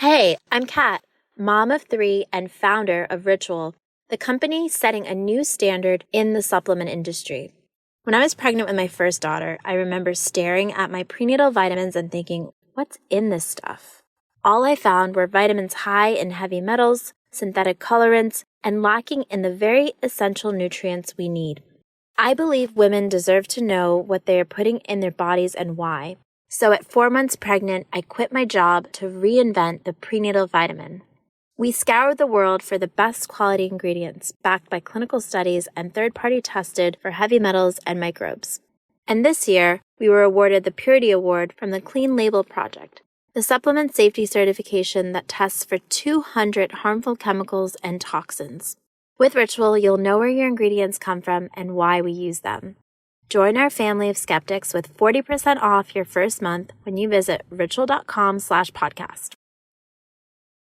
Hey, I'm Kat, mom of three and founder of Ritual, the company setting a new standard in the supplement industry. When I was pregnant with my first daughter, I remember staring at my prenatal vitamins and thinking, what's in this stuff? All I found were vitamins high in heavy metals, synthetic colorants, and lacking in the very essential nutrients we need. I believe women deserve to know what they are putting in their bodies and why. So at 4 months pregnant, I quit my job to reinvent the prenatal vitamin. We scoured the world for the best quality ingredients, backed by clinical studies and third-party tested for heavy metals and microbes. And this year, we were awarded the Purity Award from the Clean Label Project, the supplement safety certification that tests for 200 harmful chemicals and toxins. With Ritual, you'll know where your ingredients come from and why we use them. Join our family of skeptics with 40% off your first month when you visit ritual.com/podcast.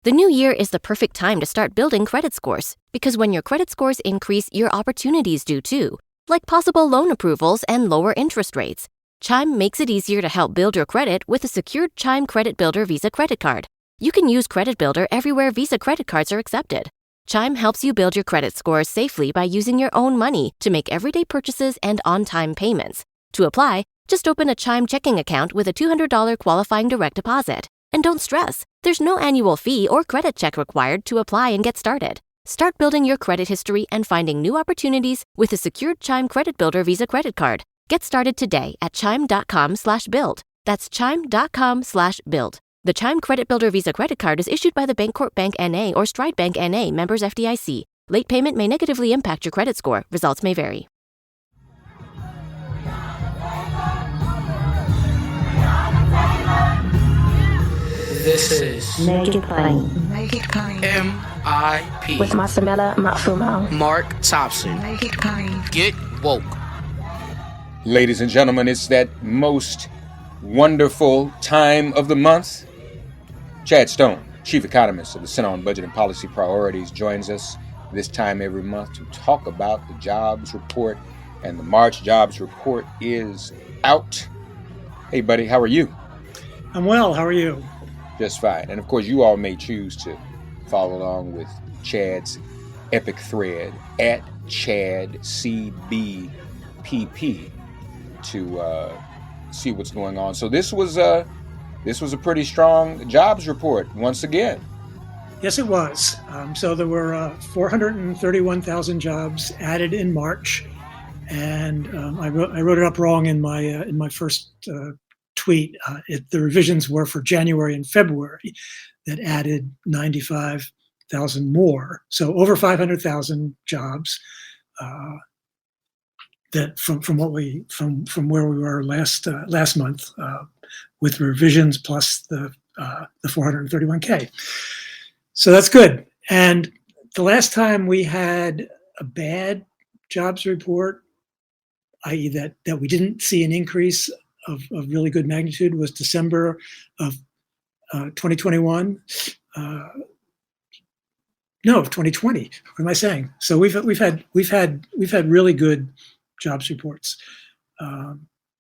The new year is the perfect time to start building credit scores, because when your credit scores increase, your opportunities do too, like possible loan approvals and lower interest rates. Chime makes it easier to help build your credit with a secured Chime Credit Builder Visa credit card. You can use Credit Builder everywhere Visa credit cards are accepted. Chime helps you build your credit scores safely by using your own money to make everyday purchases and on-time payments. To apply, just open a Chime checking account with a $200 qualifying direct deposit. And don't stress, there's no annual fee or credit check required to apply and get started. Start building your credit history and finding new opportunities with a secured Chime Credit Builder Visa credit card. Get started today at chime.com/build. That's chime.com/build. The Chime Credit Builder Visa credit card is issued by the Bancorp Bank N.A. or Stride Bank N.A. members FDIC. Late payment may negatively impact your credit score. Results may vary. This is Make It Plain. Make It Plain. MIP With Masamela Matfumo. Mark Thompson. Make It Plain. Get woke. Ladies and gentlemen, it's that most wonderful time of the month. Chad Stone, Chief Economist of the Center on Budget and Policy Priorities, joins us this time every month to talk about the jobs report. And the March jobs report is out. Hey, buddy, how are you? I'm well. How are you? Just fine. And of course, you all may choose to follow along with Chad's epic thread at ChadCBPP to see what's going on. So this was a pretty strong jobs report once again. Yes, it was. So there were 431,000 jobs added in March, and I wrote it up wrong in my first tweet. The revisions were for January and February that added 95,000 more. So over 500,000 jobs. That from where we were last month, with revisions plus the 431K. So that's good. And the last time we had a bad jobs report, i.e. that we didn't see an increase of really good magnitude, was December of 2021. No, of 2020. What am I saying? So we've had really good jobs reports.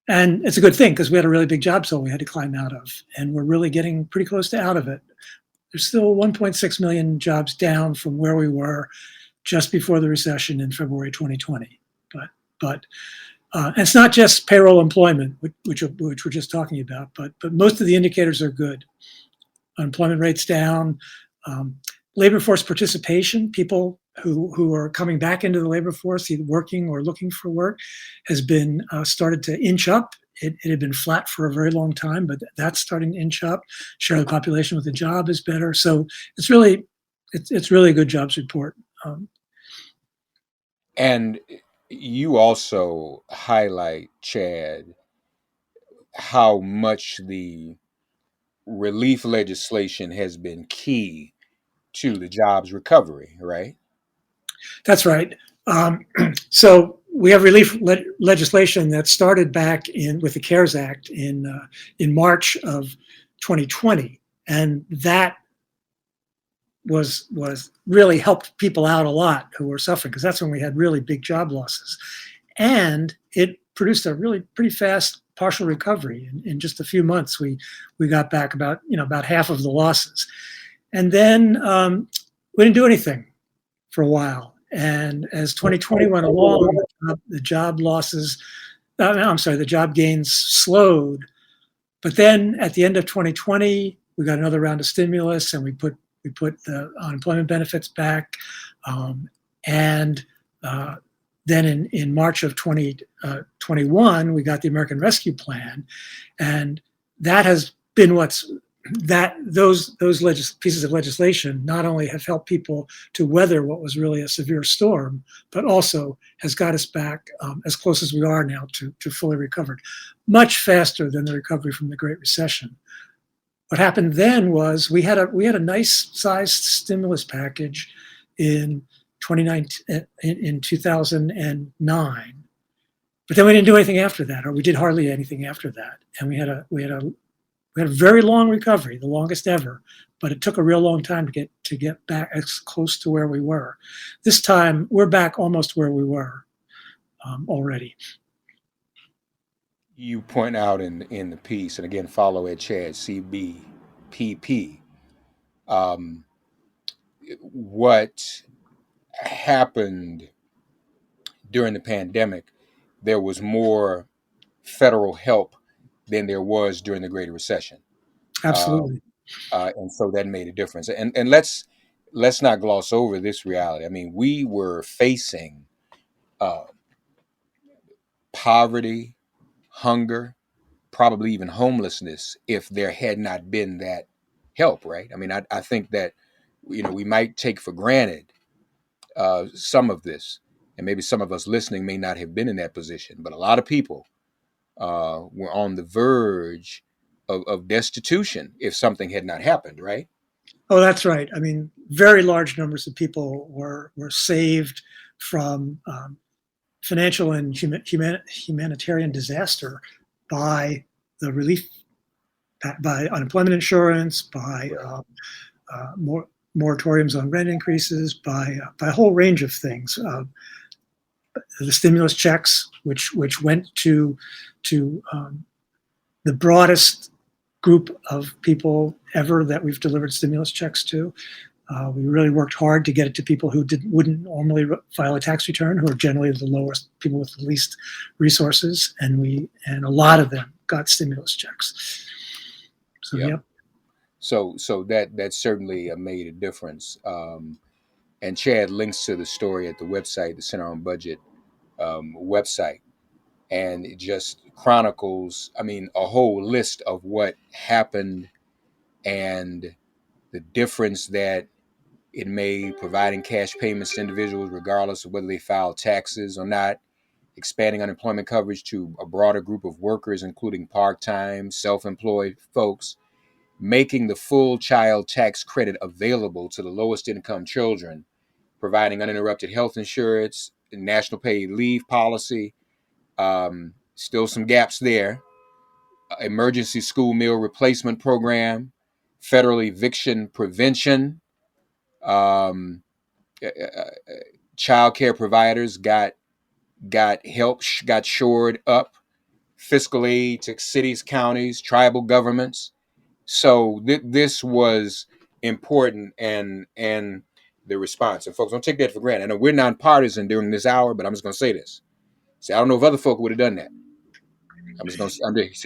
And it's a good thing because we had a really big jobs hole we had to climb out of, and we're really getting pretty close to out of it. There's still 1.6 million jobs down from where we were just before the recession in February 2020. But and it's not just payroll employment, which we're just talking about, but most of the indicators are good. Unemployment rates down, labor force participation, people who are coming back into the labor force, either working or looking for work, has been started to inch up. It had been flat for a very long time, but that's starting to inch up. Share of the population with a job is better. So it's really a good jobs report. And you also highlight, Chad, how much the relief legislation has been key to the jobs recovery, right? That's right. So we have relief legislation that started back with the CARES Act in March of 2020, and that was really helped people out a lot who were suffering, because that's when we had really big job losses, and it produced a really pretty fast partial recovery. In just a few months, we got back about half of the losses. And then we didn't do anything for a while. And as 2020 went along, the job losses, the job gains slowed. But then at the end of 2020, we got another round of stimulus, and we put the unemployment benefits back. And then in March of 2021, we got the American Rescue Plan, and that has been those pieces of legislation not only have helped people to weather what was really a severe storm, but also has got us back as close as we are now to fully recovered, much faster than the recovery from the Great Recession. What happened then was we had a nice sized stimulus package in 2009, but then we didn't do anything after that, or we did hardly anything after that, and we had a very long recovery, the longest ever, but it took a real long time to get back as close to where we were. This time, we're back almost where we were already. You point out in the piece, and again, follow at Chad CBPP, what happened during the pandemic. There was more federal help than there was during the Great Recession. Absolutely. And so that made a difference. And let's not gloss over this reality. I mean, we were facing poverty, hunger, probably even homelessness if there had not been that help, right? I mean, I think that, we might take for granted some of this, and maybe some of us listening may not have been in that position, but a lot of people were on the verge of destitution if something had not happened, right? Oh, that's right. I mean, very large numbers of people were saved from financial and humanitarian disaster by the relief, by unemployment insurance, by moratoriums on rent increases, by a whole range of things. The stimulus checks, which went to the broadest group of people ever that we've delivered stimulus checks to. We really worked hard to get it to people who wouldn't normally file a tax return, who are generally the lowest, people with the least resources, and a lot of them got stimulus checks. So yep. So that certainly made a difference. And Chad links to the story at the website, the Center on Budget website, and it just chronicles, a whole list of what happened and the difference that it made, providing cash payments to individuals regardless of whether they filed taxes or not, expanding unemployment coverage to a broader group of workers, including part-time, self-employed folks, making the full child tax credit available to the lowest income children, providing uninterrupted health insurance, national paid leave policy, still some gaps there, emergency school meal replacement program, federal eviction prevention, child care providers got help, got shored up, fiscal aid to cities, counties, tribal governments. So this was important, and the response. And folks, don't take that for granted. I know we're nonpartisan during this hour, but I'm just going to say this. See, I don't know if other folk would have done that.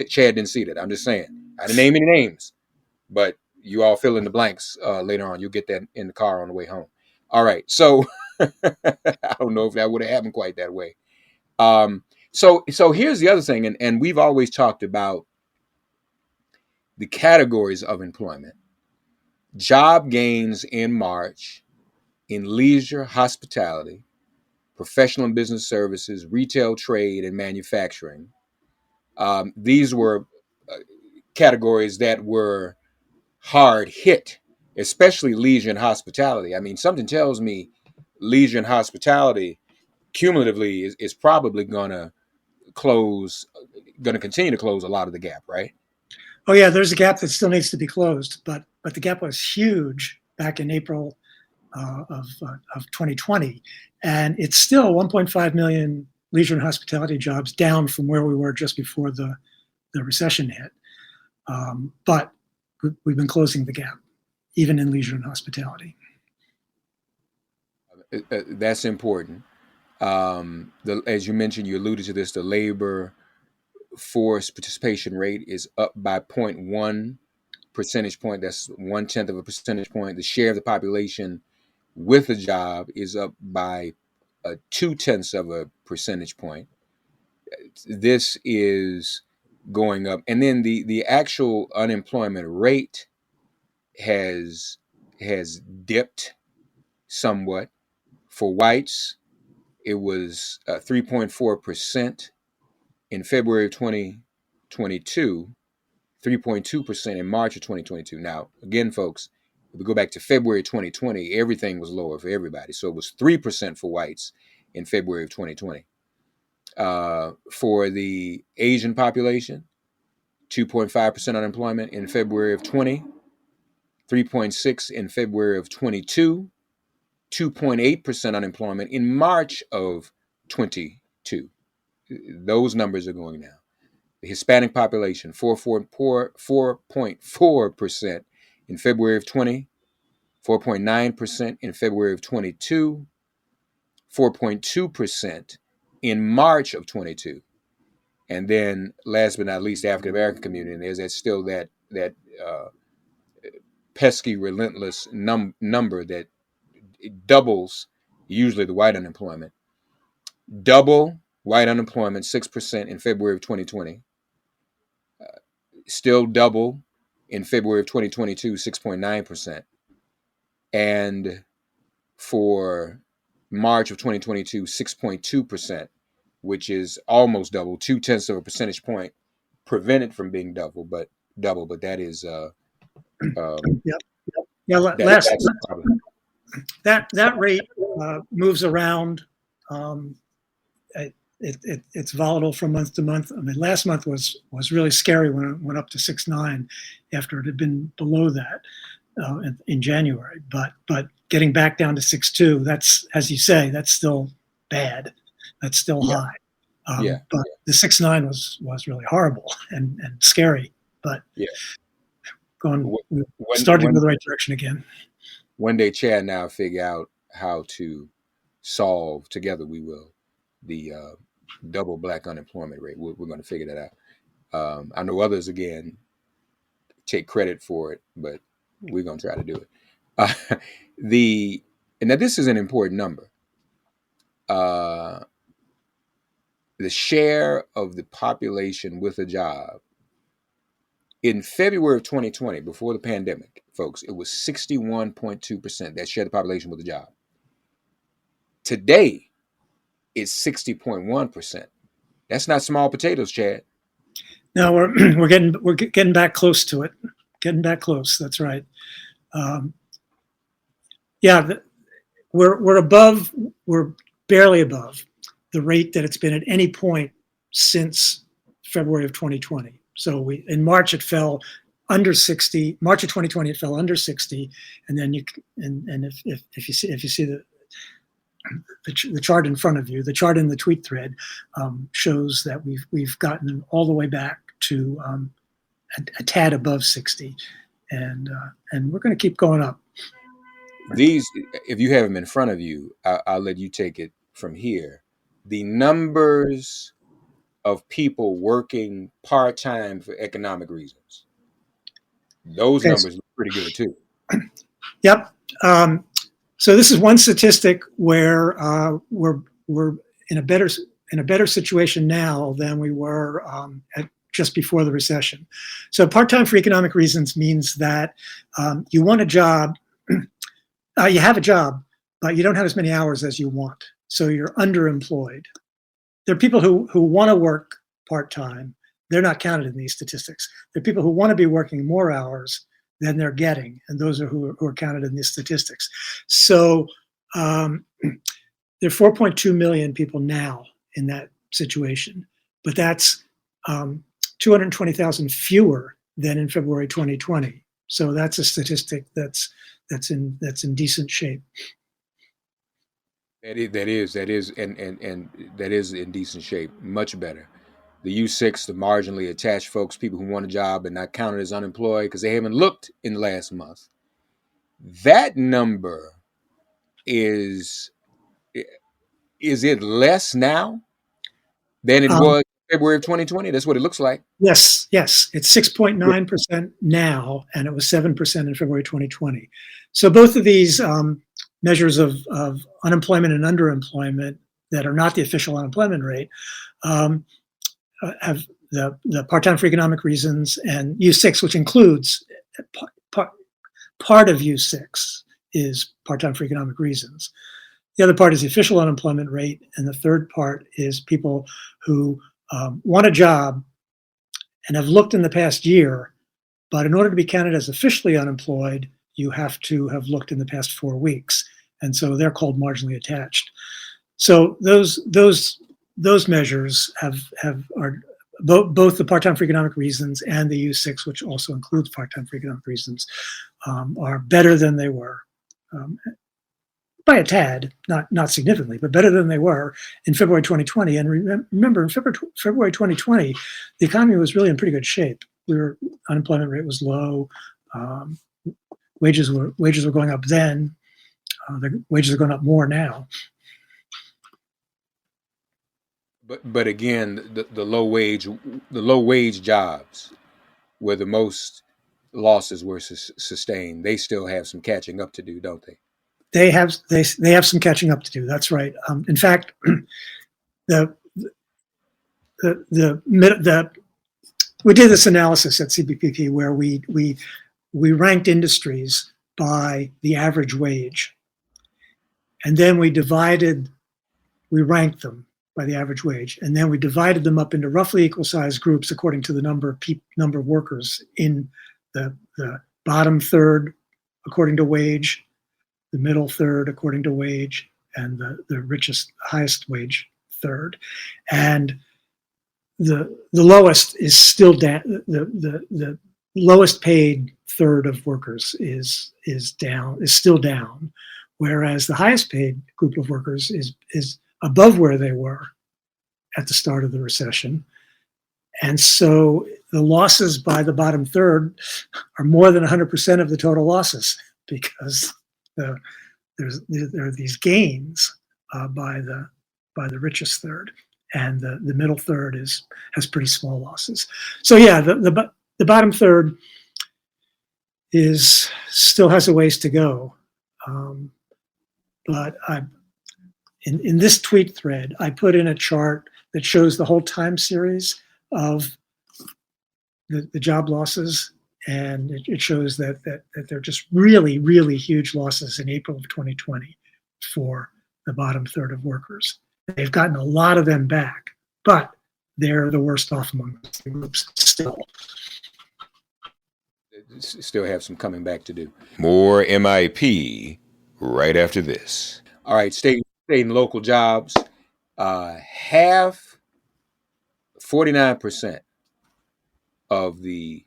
Chad didn't see that. I'm just saying. I didn't name any names, but you all fill in the blanks later on. You'll get that in the car on the way home. All right. So I don't know if that would have happened quite that way. So here's the other thing, and we've always talked about the categories of employment. Job gains in March in leisure, hospitality, professional and business services, retail, trade, and manufacturing. These were categories that were hard hit, especially leisure and hospitality. Something tells me leisure and hospitality cumulatively is probably going to continue to close a lot of the gap, right? Oh yeah, there's a gap that still needs to be closed, but the gap was huge back in April of 2020, and it's still 1.5 million leisure and hospitality jobs down from where we were just before the recession hit. But we've been closing the gap. even in leisure and hospitality. That's important. As you mentioned, you alluded to this, the labor force participation rate is up by 0.1 percentage point. That's 1/10 of a percentage point. The share of the population with a job is up by 2/10 of a percentage point. This is going up. And then the actual unemployment rate has dipped somewhat. For whites, it was 3.4% in February of 2022, 3.2% in March of 2022. Now, again, folks, if we go back to February 2020, everything was lower for everybody. So it was 3% for whites in February of 2020. For the Asian population, 2.5% unemployment in February of 20, 3.6% in February of 22, 2.8% unemployment in March of 22. Those numbers are going down. The Hispanic population, 4.4% in February of 20, 4.9% in February of 22, 4.2% in March of 22. And then last but not least, the African American community, and there's still that pesky, relentless number that it doubles usually the white unemployment. Double white unemployment, 6% in February of 2020. Still double in February of 2022, 6.9%. And for March of 2022, 6.2%, which is almost double, 0.2 of a percentage point prevented from being double, but that is That rate moves around. It's volatile from month to month. I mean, last month was really scary when it went up to 6.9 after it had been below that in January. But getting back down to 6.2, that's, as you say, that's still bad. That's still high. But the 6.9 was really horrible and scary. But starting in the right direction again. One day, Chad and I figure out how to solve together. We will the double black unemployment rate. We're going to figure that out. I know others again take credit for it, but we're going to try to do it. And now this is an important number. The share of the population with a job in February of 2020, before the pandemic, folks, it was 61.2% that share the population with a job. Today, it's 60.1%. That's not small potatoes, Chad. No, we're getting back close to it. Getting back close. That's right. We're barely above the rate that it's been at any point since February of 2020. So in March it fell under 60. March of 2020 it fell under 60, and then if you see the chart in front of you, the chart in the tweet thread shows that we've gotten all the way back to a tad above 60, and we're going to keep going up. These, if you have them in front of you, I'll let you take it from here. The numbers of people working part-time for economic reasons, those numbers look pretty good too. Yep. So this is one statistic where we're in a better situation now than we were at just before the recession. So part-time for economic reasons means that you want a job, you have a job, but you don't have as many hours as you want. So you're underemployed. There are people who want to work part-time. They're not counted in these statistics. There are people who want to be working more hours than they're getting, and those are who are counted in these statistics. So there are 4.2 million people now in that situation, but that's 220,000 fewer than in February 2020. So that's a statistic that's in decent shape. That is, and that is in decent shape. Much better. The U6, the marginally attached folks, people who want a job and not counted as unemployed because they haven't looked in the last month. That number is it less now than it Um, was February of 2020? That's what it looks like. yes, yes, it's 6.9% now, and it was 7% in February 2020. So both of these measures of unemployment and underemployment that are not the official unemployment rate have the part-time for economic reasons and U6, which includes part of U6 is part-time for economic reasons. The other part is the official unemployment rate, and the third part is people who want a job and have looked in the past year, but in order to be counted as officially unemployed, you have to have looked in the past 4 weeks, and so they're called marginally attached. So those measures are both the part-time for economic reasons and the U6, which also includes part-time for economic reasons, are better than they were. By a tad, not significantly, but better than they were in February 2020. And remember, in February 2020, the economy was really in pretty good shape. Unemployment rate was low, wages were going up then. The wages are going up more now. But again, the low wage jobs where the most losses were sustained, they still have some catching up to do, don't they? They have some catching up to do. That's right. In fact, we did this analysis at CBPP where we ranked industries by the average wage, and then we ranked them by the average wage, and then we divided them up into roughly equal sized groups according to the number of workers in the bottom third according to wage, the middle third according to wage, and the highest wage third. And the lowest is still down. The lowest paid third of workers is still down, whereas the highest paid group of workers is above where they were at the start of the recession. And so the losses by the bottom third are more than 100% of the total losses, because there are these gains by the richest third, and the middle third has pretty small losses. So yeah, the bottom third still has a ways to go, but in this tweet thread I put in a chart that shows the whole time series of the job losses. And it shows that they're just really, really huge losses in April of 2020 for the bottom third of workers. They've gotten a lot of them back, but they're the worst off among the groups still. Still have some coming back to do. More MIP right after this. All right, state and local jobs. Half, 49% of the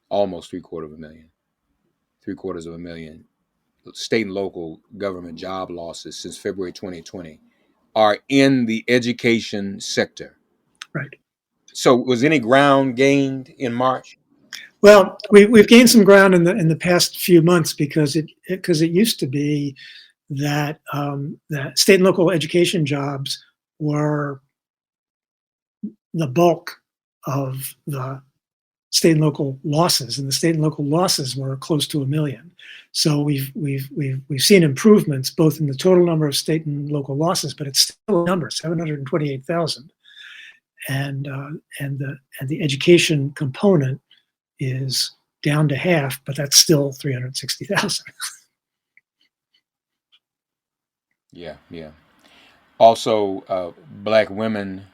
almost 750,000 state and local government job losses since February 2020 are in the education sector. Right. So was any ground gained in March? Well, we've gained some ground in the past few months because it used to be that that state and local education jobs were the bulk of the state and local losses, and the state and local losses were close to 1 million. So we've seen improvements both in the total number of state and local losses, but it's still a number, 728,000, and the education component is down to half, but that's still 360,000. Yeah. Also, Black women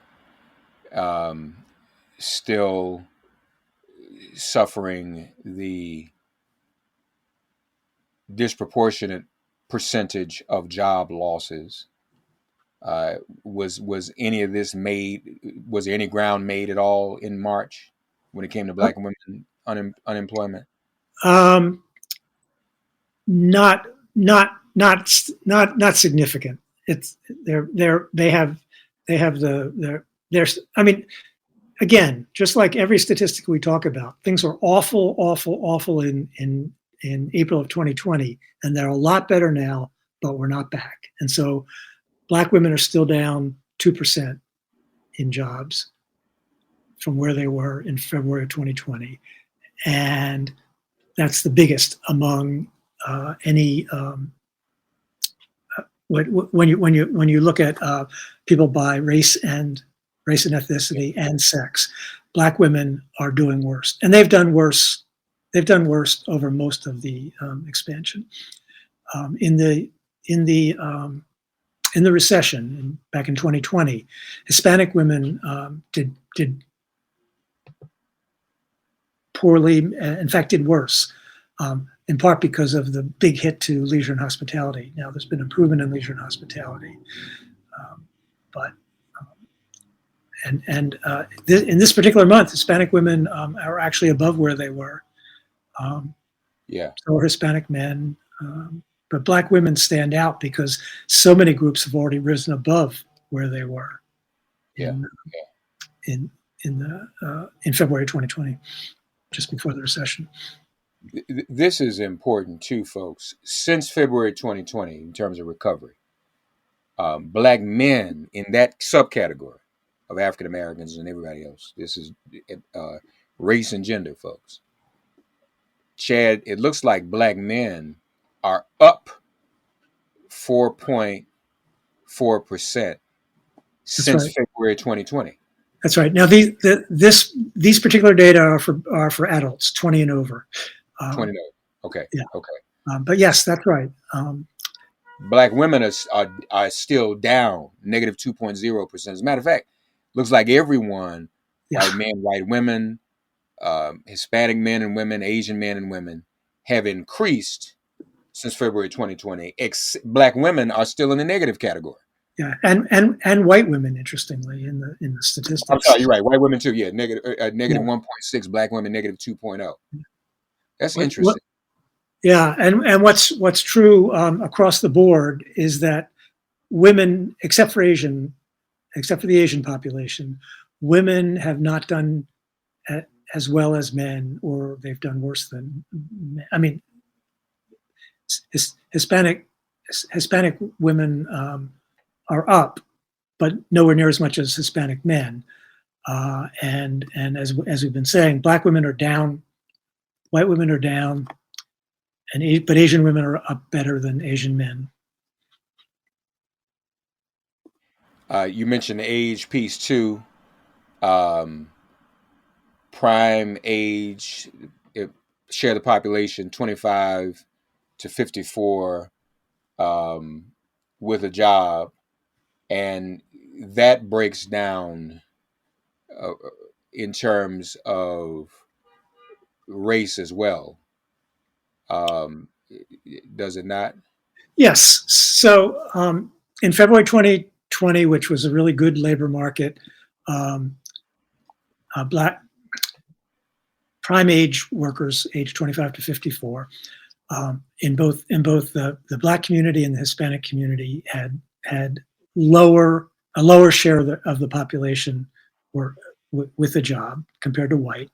still suffering the disproportionate percentage of job losses. Was any of this made? Was there any ground made at all in March when it came to Black women unemployment? Not significant. It's I mean, again, just like every statistic we talk about, things are awful, awful, awful in April of 2020, and they're a lot better now, but we're not back. And so Black women are still down 2% in jobs from where they were in February of 2020. And that's the biggest among any when you look at people by race and ethnicity and sex. Black women are doing worse, and they've done worse. They've done worse over most of the expansion. In the recession back in 2020, Hispanic women did poorly. In fact, did worse. In part because of the big hit to leisure and hospitality. Now there's been improvement in leisure and hospitality, in this particular month, Hispanic women are actually above where they were. So are Hispanic men, but Black women stand out because so many groups have already risen above where they were in February 2020, just before the recession. This is important too, folks. Since February 2020, in terms of recovery, Black men in that subcategory of African Americans and everybody else, this is race and gender, folks. Chad, it looks like Black men are up 4.4% since February 2020. That's right. Now these particular data are for adults 20 and over. 20 and over. Okay. Yeah. Okay. But yes, that's right. Black women are still down negative 2.0%. As a matter of fact, looks like everyone, white men, white women, Hispanic men and women, Asian men and women, have increased since February 2020. Black women are still in the negative category. Yeah, and white women, interestingly, in the statistics. I'm sorry, you're right. White women too. Yeah, negative 1.6. Black women negative 2.0. That's interesting. Yeah, and what's true across the board is that women, except for the Asian population, women have not done as well as men, or they've done worse than men. I mean, Hispanic women are up, but nowhere near as much as Hispanic men. And as we've been saying, Black women are down, white women are down, but Asian women are up better than Asian men. You mentioned the age piece too. Prime age, share the population 25 to 54 with a job, and that breaks down in terms of race as well. Does it not? Yes. So in February 2020, which was a really good labor market, Black prime age workers, age 25 to 54, in both the Black community and the Hispanic community had a lower share of the population were with a job compared to white.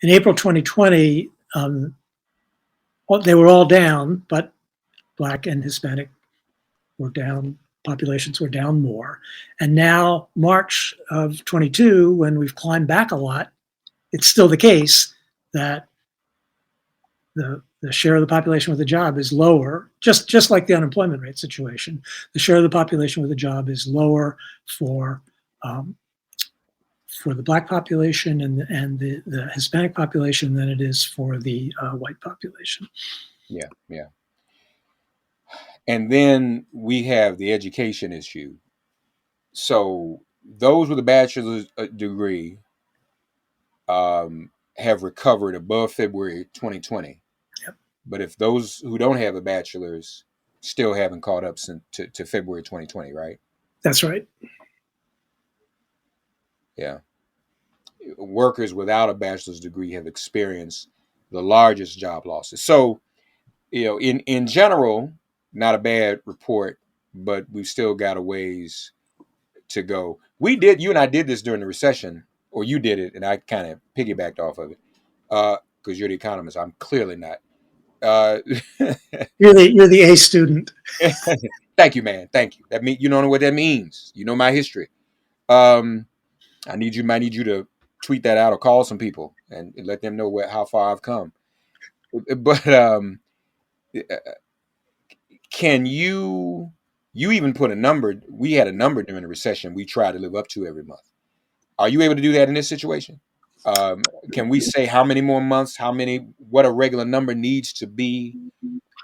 In April 2020, they were all down, but Black and Hispanic were down. Populations were down more. And now March of 22, when we've climbed back a lot, it's still the case that the share of the population with a job is lower, just like the unemployment rate situation. The share of the population with a job is lower for the Black population and the Hispanic population than it is for the white population. Yeah. And then we have the education issue. So those with a bachelor's degree have recovered above February 2020. Yep. But if those who don't have a bachelor's still haven't caught up to February 2020, right? That's right. Yeah. Workers without a bachelor's degree have experienced the largest job losses. So, in general, not a bad report, but we've still got a ways to go. You and I did this during the recession. or you did it, and I kind of piggybacked off of it because you're the economist. I'm clearly not. Uh, You're the A student. Thank you, man. Thank you. That mean you don't know what that means. You know my history. Um, might need you to tweet that out or call some people and let them know how far I've come. But can you even put a number? We had a number during the recession we try to live up to every month. Are you able to do that in this situation? Can we say how many more months, what a regular number needs to be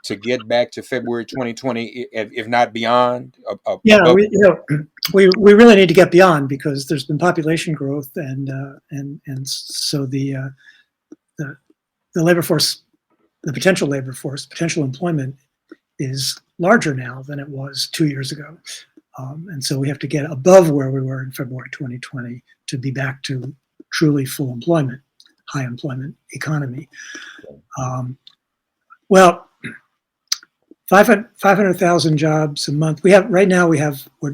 to get back to February 2020, if not beyond? Yeah, we really need to get beyond, because there's been population growth, and so the labor force, the potential labor force, potential employment is larger now than it was 2 years ago. And so we have to get above where we were in February 2020 to be back to truly full employment, high employment economy. Well, 500,000 jobs a month. We're down, what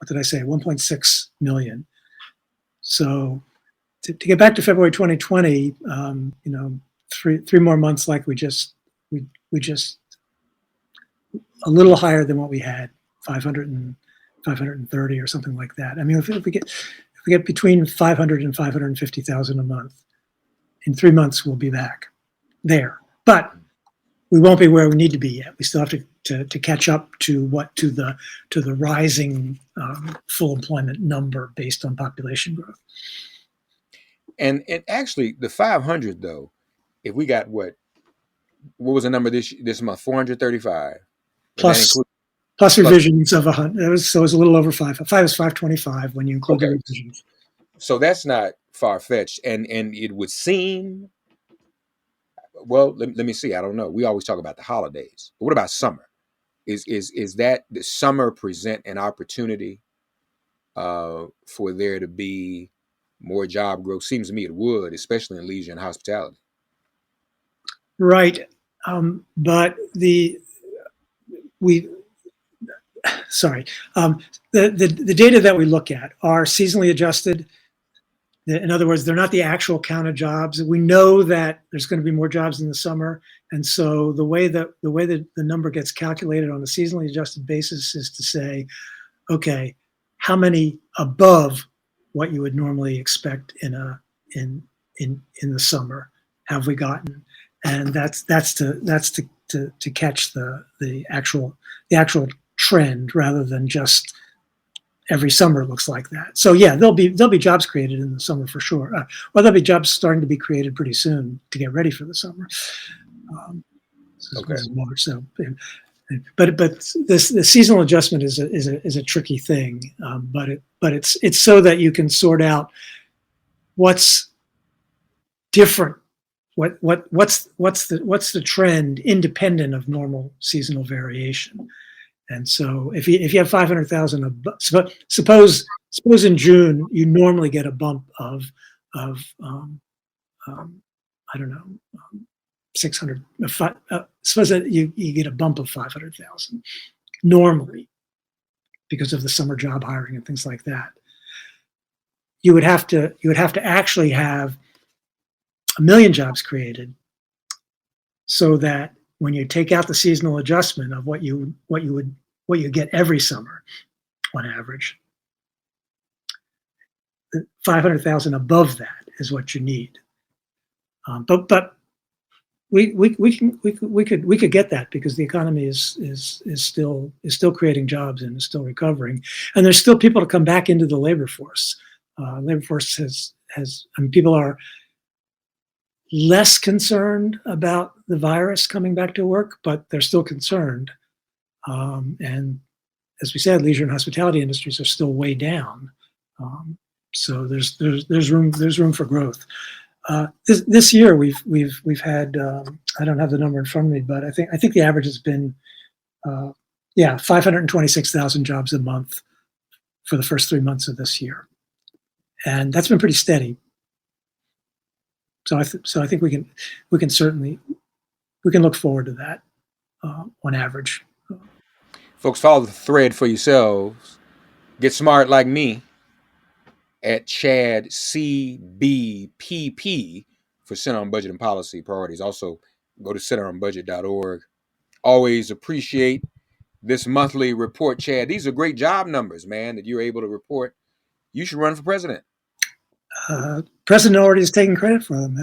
did I say, 1.6 million. So to get back to February 2020, three more months, like we just a little higher than what we had, 530 or something like that. I mean, if we get between 500 and 550,000 a month, in 3 months we'll be back there. But we won't be where we need to be yet. We still have to catch up to the rising full employment number based on population growth. And actually, the 500 though, if we got what was the number this month? 435 plus revisions of 100. So it was a little over 5. 5 is 525 when you include the revisions. So that's not far fetched, and it would seem. Well, let me see. I don't know. We always talk about the holidays, but what about summer? Is that the summer present an opportunity for there to be more job growth? Seems to me it would, especially in leisure and hospitality. Right, but the data that we look at are seasonally adjusted. In other words, they're not the actual count of jobs. We know that there's going to be more jobs in the summer, and so the way that the number gets calculated on a seasonally adjusted basis is to say, okay, how many above what you would normally expect in the summer have we gotten? And that's to catch the actual trend, rather than just every summer looks like that. So yeah, there'll be jobs created in the summer for sure. Well, there'll be jobs starting to be created pretty soon to get ready for the summer. Okay. But the seasonal adjustment is a tricky thing. But it's so that you can sort out what's different. What's the trend independent of normal seasonal variation? And so if you have 500,000, suppose in June you normally get a bump of I don't know, 600. Suppose that you get a bump of 500,000 normally because of the summer job hiring and things like that. You would have to actually have 1 million jobs created, so that when you take out the seasonal adjustment of what you get every summer on average, 500,000 above that is what you need. But we could get that, because the economy is still creating jobs and is still recovering, and there's still people to come back into the labor force. Labor force has people are less concerned about the virus coming back to work, but they're still concerned. And as we said, leisure and hospitality industries are still way down. So there's room for growth. This year we've had I don't have the number in front of me, but I think the average has been 526,000 jobs a month for the first 3 months of this year, and that's been pretty steady. So I think we can certainly look forward to that on average. Folks, follow the thread for yourselves. Get smart like me. at Chad CBPP for Center on Budget and Policy Priorities. Also, go to centeronbudget.org. Always appreciate this monthly report, Chad. These are great job numbers, man, that you're able to report. You should run for president. President already is taking credit for them,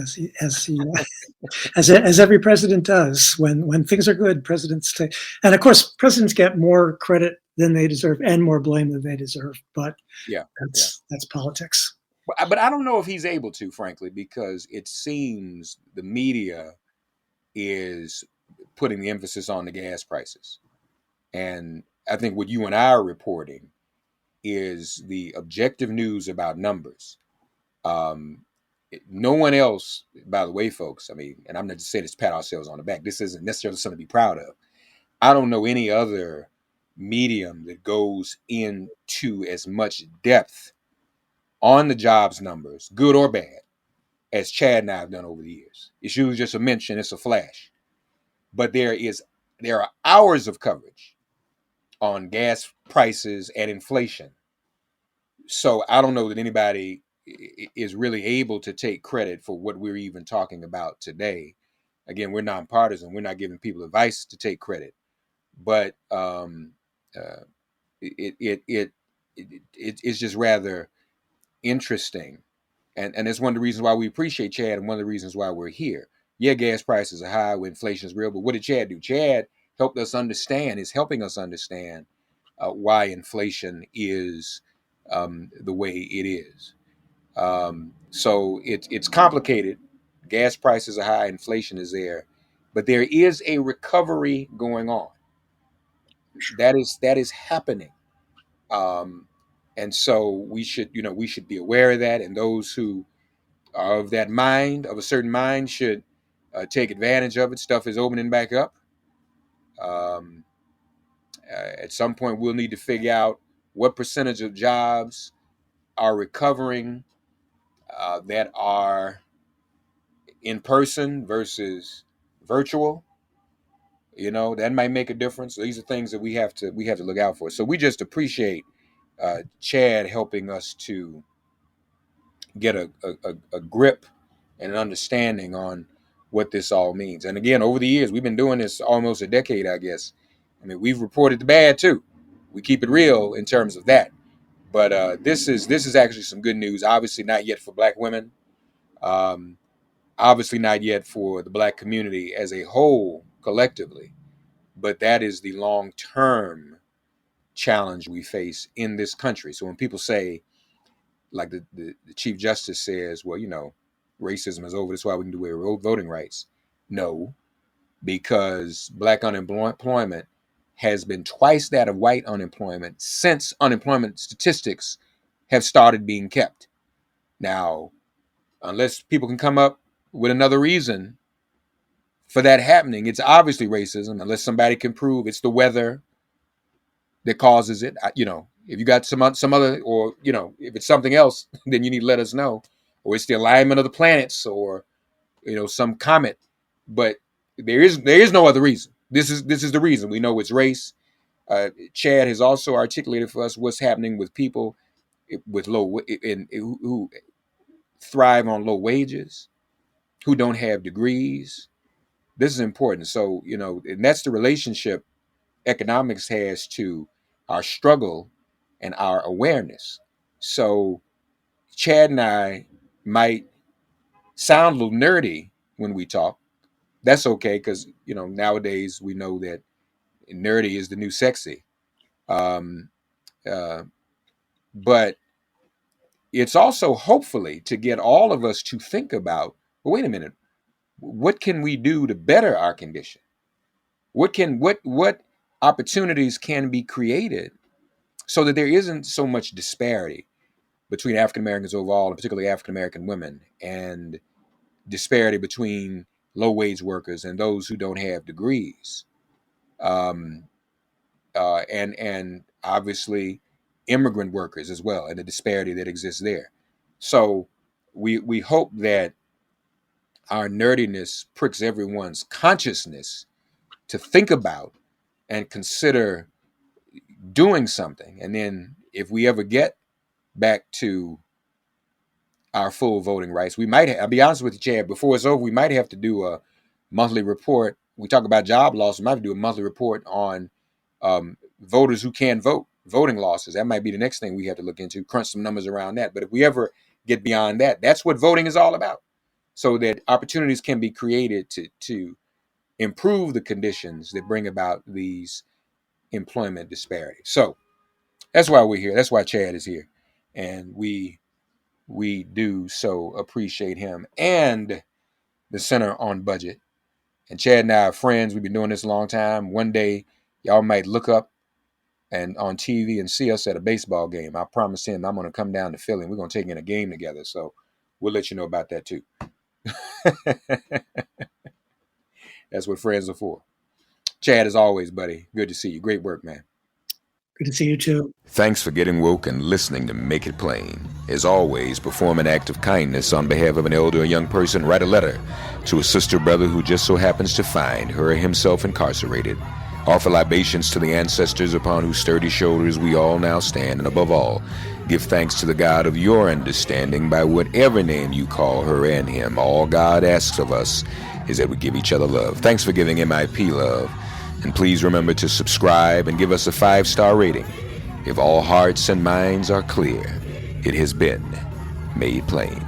as every president does. When things are good, presidents take, and of course, presidents get more credit than they deserve and more blame than they deserve. But that's politics. But I don't know if he's able to, frankly, because it seems the media is putting the emphasis on the gas prices, and I think what you and I are reporting is the objective news about numbers. No one else, by the way, folks, I mean, and I'm not just saying this to pat ourselves on the back. This isn't necessarily something to be proud of. I don't know any other medium that goes into as much depth on the jobs numbers, good or bad, as Chad and I have done over the years. It's usually just a mention, it's a flash. But there are hours of coverage on gas prices and inflation. So I don't know that anybody is really able to take credit for what we're even talking about today. Again, we're nonpartisan. We're not giving people advice to take credit, but it's just rather interesting, and it's one of the reasons why we appreciate Chad, and one of the reasons why we're here. Yeah, gas prices are high, inflation is real, but what did Chad do? Chad helped us understand, is helping us understand why inflation is the way it is. So it's complicated. Gas prices are high, inflation is there, but there is a recovery going on. That is happening, and so we should be aware of that. And those who are of that mind, of a certain mind, should take advantage of it. Stuff is opening back up. At some point, we'll need to figure out what percentage of jobs are recovering that are in person versus virtual. That might make a difference. These are things that we have to look out for. So we just appreciate Chad helping us to get a grip and an understanding on what this all means. And again, over the years, we've been doing this almost a decade, I guess. I mean, we've reported the bad too. We keep it real in terms of that. But this is actually some good news. Obviously, not yet for Black women. Obviously, not yet for the Black community as a whole, collectively. But that is the long-term challenge we face in this country. So when people say, like the Chief Justice says, well, racism is over, that's why we can do away with voting rights. No, because Black unemployment has been twice that of white unemployment since unemployment statistics have started being kept. Now, unless people can come up with another reason for that happening, it's obviously racism, unless somebody can prove it's the weather that causes it. If you got some other, or if it's something else, then you need to let us know. Or it's the alignment of the planets, or some comet. But there is no other reason. This is the reason. We know it's race. Chad has also articulated for us what's happening with people with who thrive on low wages, who don't have degrees. This is important. So and that's the relationship economics has to our struggle and our awareness. So Chad and I might sound a little nerdy when we talk. That's okay, because nowadays we know that nerdy is the new sexy. But it's also hopefully to get all of us to think about, well, wait a minute, what can we do to better our condition? What opportunities can be created so that there isn't so much disparity between African Americans overall, and particularly African American women, and disparity between low wage workers and those who don't have degrees, and obviously immigrant workers as well, and the disparity that exists there. So we hope that our nerdiness pricks everyone's consciousness to think about and consider doing something. And then if we ever get back to our full voting rights. We might, I'll be honest with you, Chad, before it's over, we might have to do a monthly report. We talk about job loss. We might have to do a monthly report on voters who can't vote, voting losses. That might be the next thing we have to look into, crunch some numbers around that. But if we ever get beyond that, that's what voting is all about. So that opportunities can be created to improve the conditions that bring about these employment disparities. So that's why we're here. That's why Chad is here. And we do so appreciate him and the Center on Budget. And Chad and I are friends. We've been doing this a long time. One day, y'all might look up and on TV and see us at a baseball game. I promised him I'm going to come down to Philly and we're going to take in a game together. So we'll let you know about that too. That's what friends are for. Chad, as always, buddy, good to see you. Great work, man. Good to see you too. Thanks for getting woke and listening to Make It Plain. As always, perform an act of kindness on behalf of an elder or young person. Write a letter to a sister or brother who just so happens to find her or himself incarcerated. Offer libations to the ancestors upon whose sturdy shoulders we all now stand. And above all, give thanks to the God of your understanding by whatever name you call her and him. All God asks of us is that we give each other love. Thanks for giving MIP love. And please remember to subscribe and give us a 5-star rating. If all hearts and minds are clear, it has been made plain.